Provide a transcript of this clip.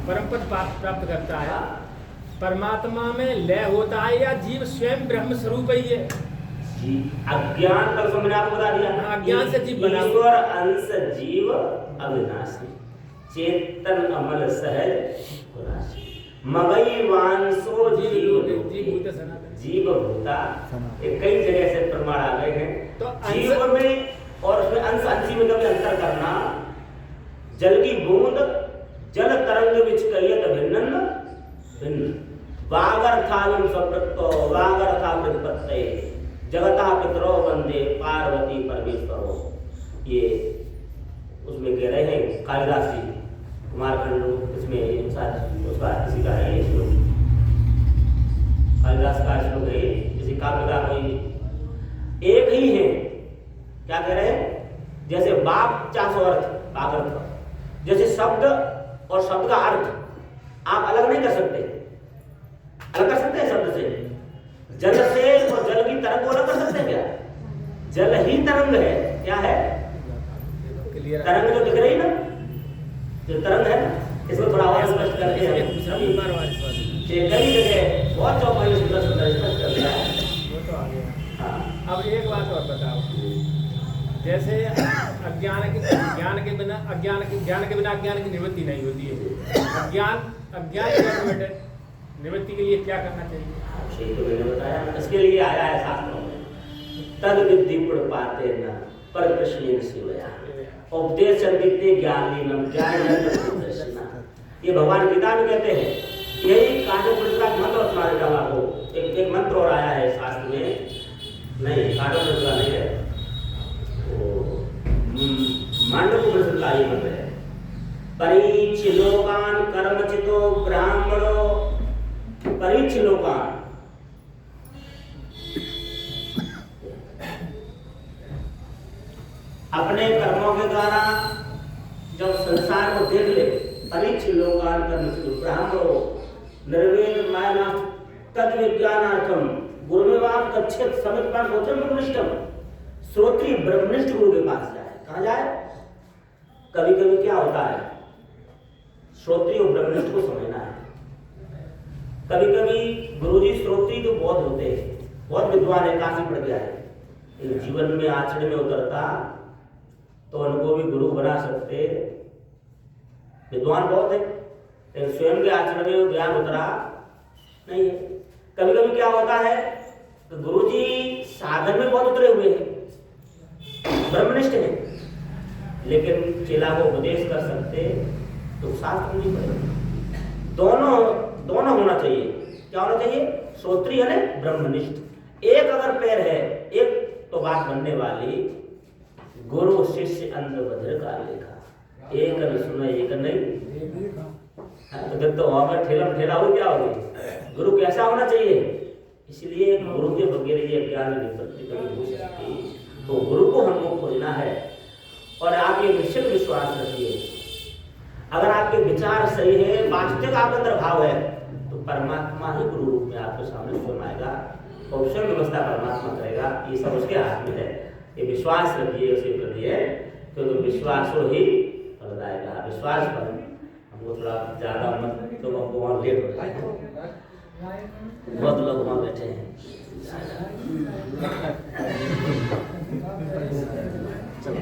परम पद प्राप्त करता है। परमात्मा में लय होता है या जीव स्वयं ब्रह्म स्वरूप ही है? जी, अज्ञान कल मैंने आपको बता दिया, अज्ञान से जीव बना, ईश्वर अंश जीव अविनाशी, चेतन अमल सहज राशि, मगई वांसो जीव भूता। कई जगह से प्रमाण आ गए हैं। तो जीव में और उसमें अंश अंशी में कभी अंतर करना। जल की बूंद जल तरंग विच कहियत भिन्न भिन्न, वागर्थाविम सप्रतो वागर्था प्रतिपत्ते जगता पितरो वंदे पार्वती परमेश्वरो। ये उसमें कह रहे हैं कालिदास जी, कुमारखंड इसमें उसका किसी का है श्लोक, कालिदास का श्लोक है, किसी काव्य का कोई एक ही है। क्या कह रहे हैं? जैसे बाप 400 अर्थ, बाप अर्थ, जैसे शब्द और शब्द का अर्थ आप अलग नहीं कर सकते। अलग कर सकते हैं शब्द से? जल से और जल की तरंग को अलग कर सकते हैं क्या? जल ही तरंग है। क्या है? तरंग जो दिख रही ना, जो तरंग है ना, इसको थोड़ा और स्पष्ट करके कई जगह बहुत चौपाई सुंदर सुंदर स्पष्ट कर दिया है। वो तो आ गया। अब एक बात और बताओ, जैसे ज्ञान के बिना अज्ञान की निवृत्ति नहीं होती है। अज्ञान निवृत्ति के लिए क्या करना चाहिए? तो मैंने बताया, इसके लिए आया है शास्त्रों में, तद विद्धि गुण पाते न पर कृष्ण शिवया उपदेश दित्ते ज्ञानीनम ज्ञान। ये भगवान गीता में कहते हैं। यही कांड पुरुषा मंत्र सुनाने का आपको एक मंत्र और आया है शास्त्र में, नहीं कांड पुरुषा नहीं है, मांडव पुरुष का ये मंत्र है। परीक्ष लोकान कर्मचितो ब्राह्मणो, परीक्ष लोकान, अपने कर्मों के द्वारा जब संसार को देख ले, परीक्ष लोकान कर्मचितो ब्राह्मणो निर्वेद मायना तद विज्ञानार्थम गुरुमेवाम गच्छेत समित्पान गोचरम ब्रह्मनिष्ठम। श्रोत्री ब्रह्मनिष्ठ गुरु के पास जाए। कहाँ जाए? कभी कभी क्या होता है, श्रोत्री और ब्रह्मनिष्ठ को समझना है। कभी कभी गुरुजी श्रोत्री तो बहुत होते हैं, बहुत विद्वान है, काफी पढ़ गया है, जीवन में आचरण में उतरता तो उनको भी गुरु बना सकते, विद्वान बहुत है, लेकिन स्वयं के आचरण में ज्ञान उतरा नहीं है। कभी कभी क्या होता है तो गुरुजी साधन में बहुत उतरे हुए हैं, ब्रह्मनिष्ठ है, लेकिन चेला को उपदेश कर सकते तो शास्त्र नहीं पड़ेगा। दोनों होना चाहिए। क्या होना चाहिए? श्रोत्री यानी ब्रह्मनिष्ठ। एक अगर पैर है, एक तो बात बनने वाली, गुरु शिष्य अंध बद्र का लेखा, एक न सुना एक नहीं। तो जब तो वहां पर ठेला हो क्या होगी? गुरु कैसा होना चाहिए? इसलिए गुरु के बगैर ये ज्ञान निवृत्ति कभी हो सकती, तो गुरु को हमको खोजना है। और आप ये निश्चित विश्वास रखिए, अगर आपके विचार सही है, वास्तविक आपके अंदर भाव है, तो परमात्मा ही गुरु रूप में आपके सामने स्वयं आएगा और स्वयं व्यवस्था परमात्मा करेगा। ये सब उसके हाथ में है। ये विश्वास रखिए उसी प्रति है, क्योंकि विश्वास हो ही फलदायक। विश्वास पर हमको थोड़ा ज्यादा मत, तो हमको वहाँ लेट हो जाए, बहुत लोग वहाँ बैठे हैं। चलो